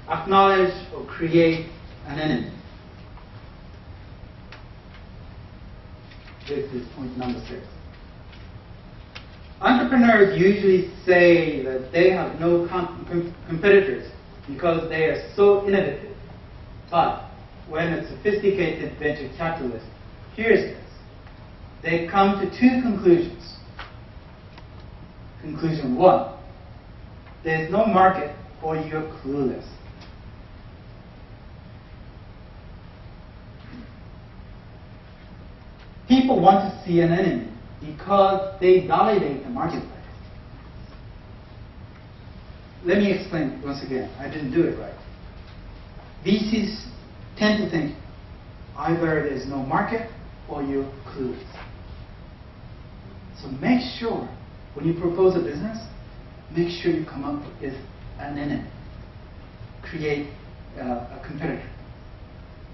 acknowledge or create an enemy. This is point number 6. Entrepreneurs usually say that they have no competitors because they are so innovative. But when a sophisticated venture capitalist hears this, they come to 2 conclusions. Conclusion 1, there's no market or you're clueless. People want to see an enemy because they validate the marketplace. Let me explain once again. I didn't do it right. VCs tend to think either there's no market or you're clueless. So make sure when you propose a business, make sure you come up with an enemy. Create a competitor.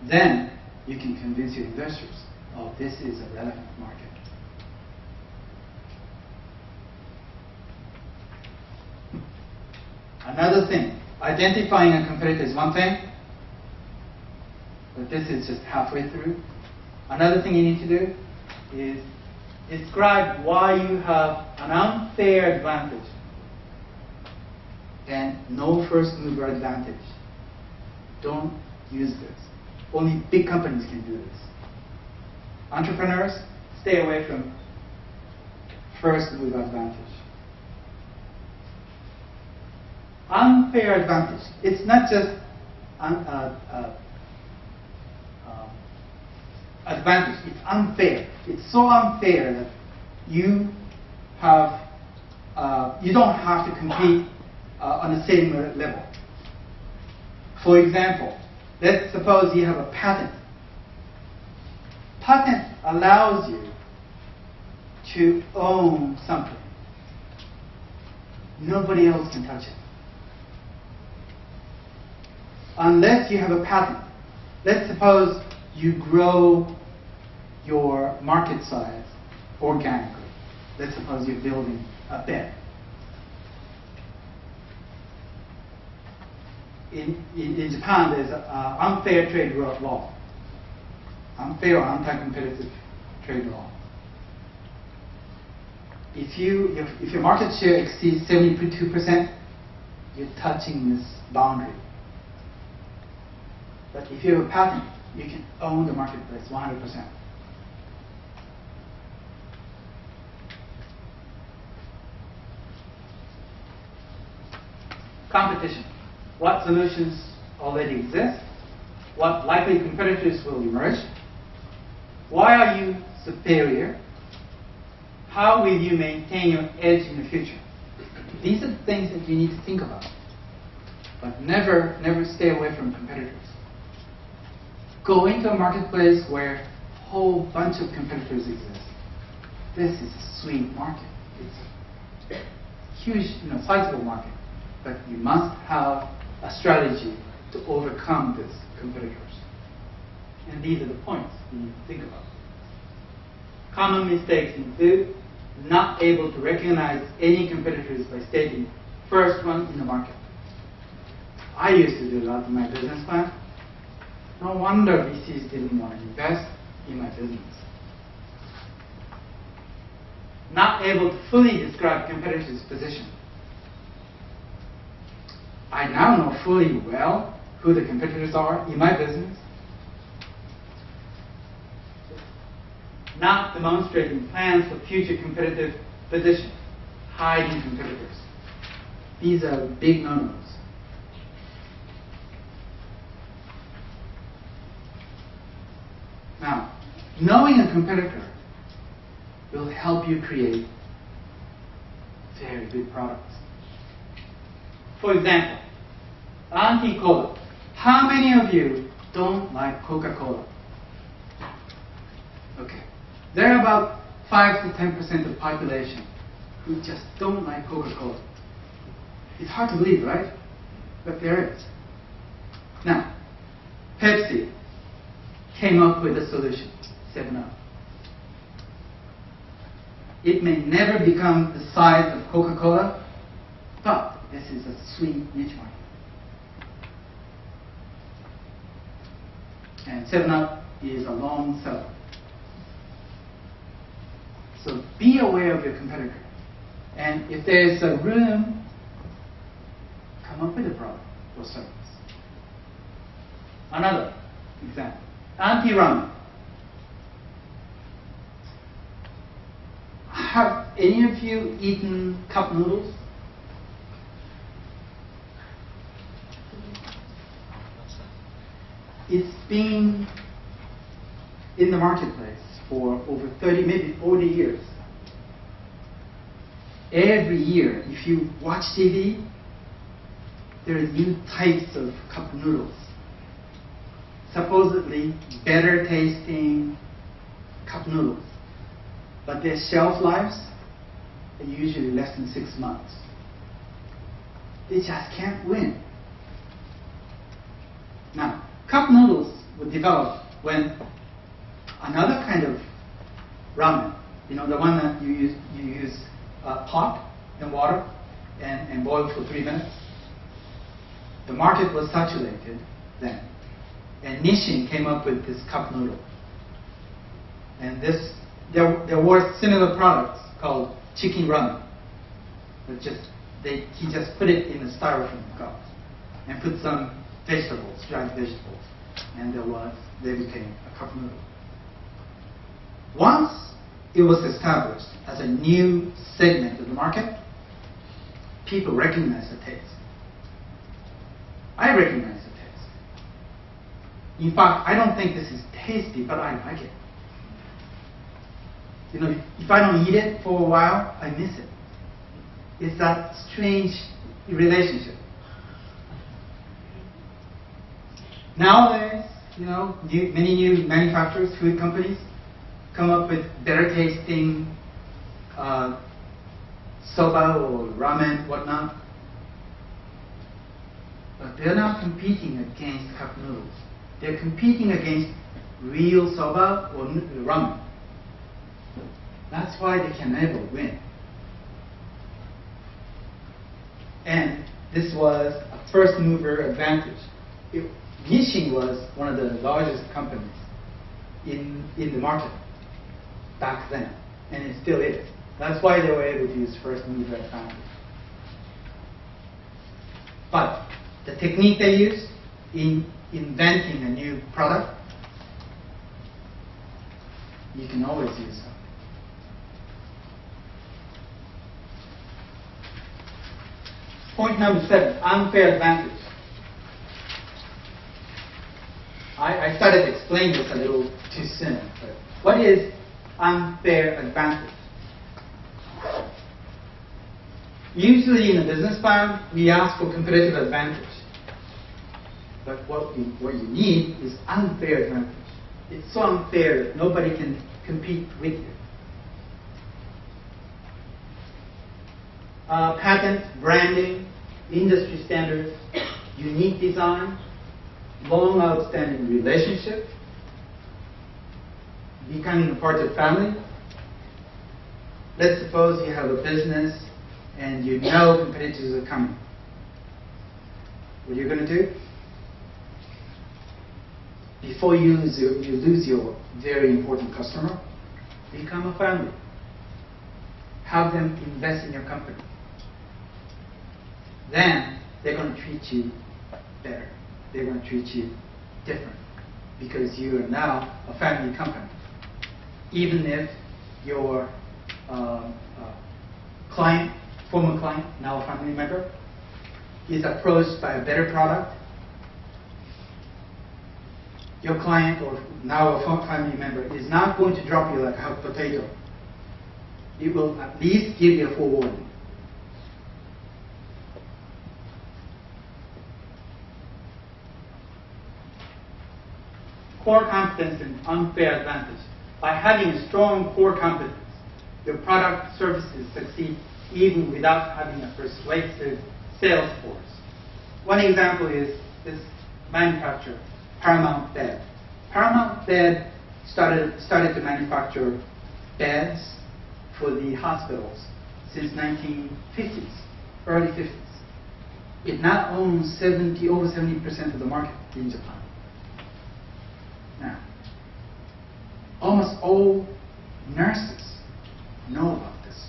Then you can convince your investors, oh, this is a relevant market. Another thing, identifying a competitor is one thing, but this is just halfway through. Another thing you need to do is describe why you have an unfair advantage and no first mover advantage. Don't use this. Only big companies can do this. Entrepreneurs, stay away from first mover advantage. Unfair advantage. It's not just advantage. It's unfair. It's so unfair that you don't have to compete on the same level. For example, let's suppose you have a patent. Patent allows you to own something. Nobody else can touch it. Unless you have a patent. Let's suppose you grow your market size organically. Let's suppose you're building a bed. In Japan, there's an unfair trade law. Unfair or anti-competitive trade law. If your market share exceeds 72%, you're touching this boundary. But if you have a patent, you can own the marketplace 100%. Competition. What solutions already exist? What likely competitors will emerge? Why are you superior? How will you maintain your edge in the future? These are the things that you need to think about. But never stay away from competitors. Go into a marketplace where a whole bunch of competitors exist. This is a sweet market. It's a huge, sizable market. But you must have a strategy to overcome these competitors. And these are the points you need to think about. Common mistakes include not able to recognize any competitors by stating first one in the market. I used to do that in my business plan. No wonder VCs didn't want to invest in my business. Not able to fully describe competitors' position. I now know fully well who the competitors are in my business. Not demonstrating plans for future competitive position. Hiding competitors. These are big no-nos. Now, knowing a competitor will help you create very good products. For example, anti-cola. How many of you don't like Coca-Cola? Okay. There are about 5 to 10% of the population who just don't like Coca-Cola. It's hard to believe, right? But there is. Now, Pepsi came up with a solution, 7-Up. It may never become the size of Coca-Cola, but this is a sweet niche market. And 7-Up is a long seller. So be aware of your competitor. And if there's a room, come up with a product or service. Another example, anti-ramen. Have any of you eaten cup noodles? It's been in the marketplace for over 30, maybe 40 years. Every year, if you watch TV, there are new types of cup noodles. Supposedly better tasting cup noodles. But their shelf lives are usually less than 6 months. They just can't win. Now, cup noodles were developed when another kind of ramen, the one that you use pot and water and boil for 3 minutes. The market was saturated then. And Nissin came up with this cup noodle. And there were similar products called chicken ramen. He just put it in a styrofoam cup and put some vegetables, dried vegetables, and they became a cup noodle. Once it was established as a new segment of the market, people recognize the taste. I recognize the taste. In fact, I don't think this is tasty, but I like it. If I don't eat it for a while, I miss it. It's that strange relationship. Nowadays, many new manufacturers, food companies, come up with better tasting soba or ramen, whatnot. But they're not competing against cup noodles. They're competing against real soba or ramen. That's why they can never win. And this was a first mover advantage. Nissin was one of the largest companies in the market back then, and it still is. That's why they were able to use first mover advantage. But the technique they used in inventing a new product, you can always use them. Point number 7, unfair advantage. I started to explain this a little too soon. But what is unfair advantage? Usually in a business plan, we ask for competitive advantage. But what you need is unfair advantage. It's so unfair that nobody can compete with you. Patent, branding, industry standards, unique design, long outstanding relationship, becoming a part of family. Let's suppose you have a business and you know competitors are coming. What are you going to do? Before you lose your very important customer, become a family. Have them invest in your company. Then they're going to treat you better. They're going to treat you different because you are now a family company. Even if your client, former client, now a family member, is approached by a better product, your client or now a family member is not going to drop you like a hot potato. It will at least give you a forewarning. Core competence and unfair advantage. By having a strong core competence, your product services succeed even without having a persuasive sales force. One example is this manufacturer, Paramount Bed. Paramount Bed started to manufacture beds for the hospitals since 1950s, early 50s. It now owns over 70% of the market in Japan. almost all nurses know about this.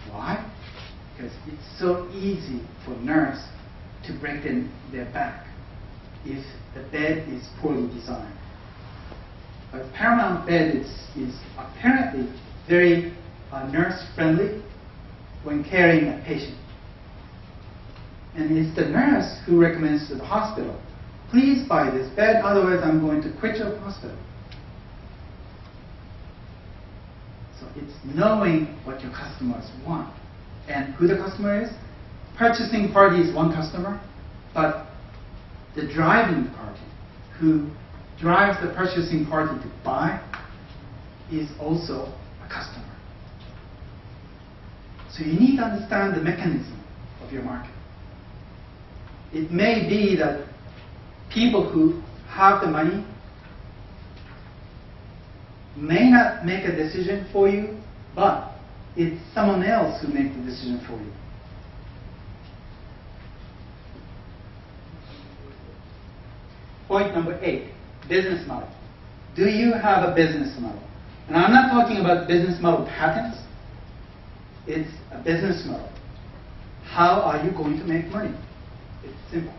Why? Because it's so easy for a nurse to break their back if the bed is poorly designed. But Paramount bed is apparently very nurse-friendly when carrying a patient. And it's the nurse who recommends to the hospital, please buy this bed, otherwise I'm going to quit your hospital. So it's knowing what your customers want. And who the customer is? Purchasing party is one customer, but the driving party, who drives the purchasing party to buy, is also a customer. So you need to understand the mechanism of your market. It may be that people who have the money may not make a decision for you, but it's someone else who makes the decision for you. Point number 8, business model. Do you have a business model? And I'm not talking about business model patents. It's a business model. How are you going to make money? It's simple.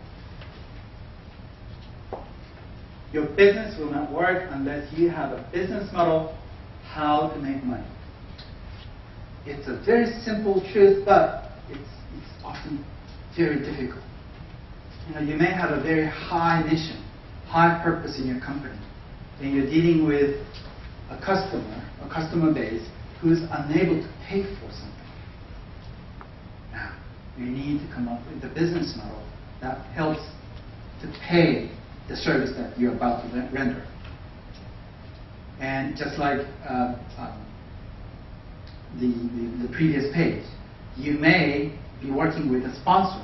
Your business will not work unless you have a business model how to make money. It's a very simple truth, but it's often very difficult. You may have a very high mission, high purpose in your company, and you're dealing with a customer base who's unable to pay for something. Now, you need to come up with a business model that helps to pay the service that you're about to render. And just like the previous page, you may be working with a sponsor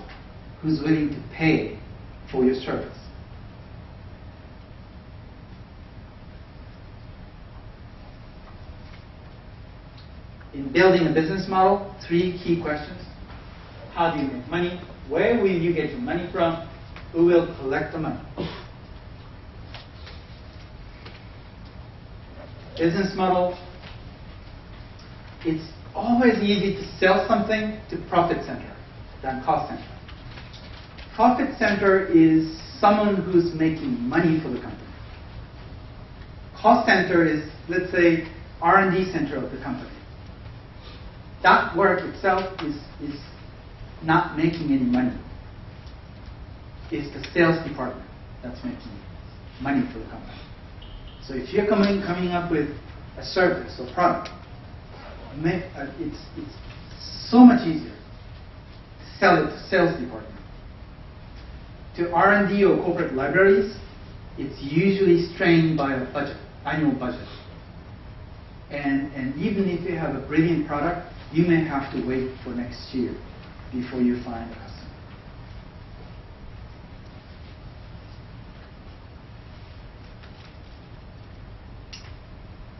who's willing to pay for your service. In building a business model, 3 key questions. How do you make money? Where will you get your money from? Who will collect the money? Business model, it's always easy to sell something to profit center than cost center. Profit center is someone who's making money for the company. Cost center is, let's say, R&D center of the company. That work itself is not making any money. It's the sales department that's making money for the company. So if you're coming up with a service or product, it's so much easier to sell it to sales department. To R&D or corporate libraries, it's usually strained by a budget, annual budget. And even if you have a brilliant product, you may have to wait for next year before you find a customer.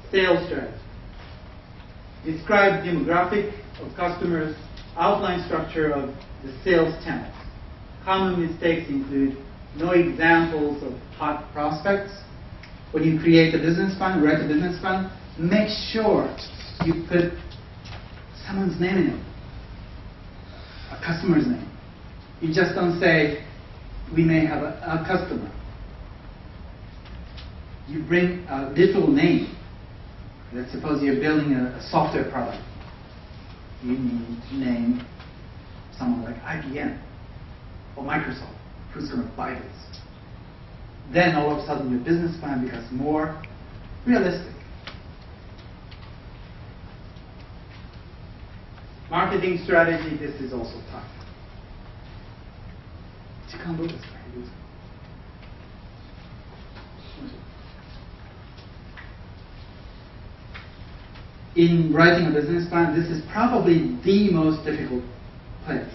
Sales strategy. Describe demographic of customers, outline structure of the sales channels. Common mistakes include no examples of hot prospects. When you create a business plan, write a business plan, make sure you put someone's name in it, a customer's name. You just don't say, we may have a customer. You bring a literal name. Let's suppose you're building a software product. You need to name someone like IBM or Microsoft who's going to buy this. Then all of a sudden your business plan becomes more realistic. Marketing strategy, this is also tough. In writing a business plan, this is probably the most difficult place.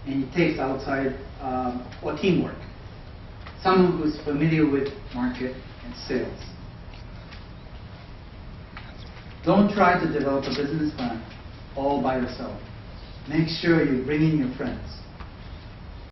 And it takes outside or teamwork. Someone who's familiar with market and sales. Don't try to develop a business plan all by yourself. Make sure you bring in your friends.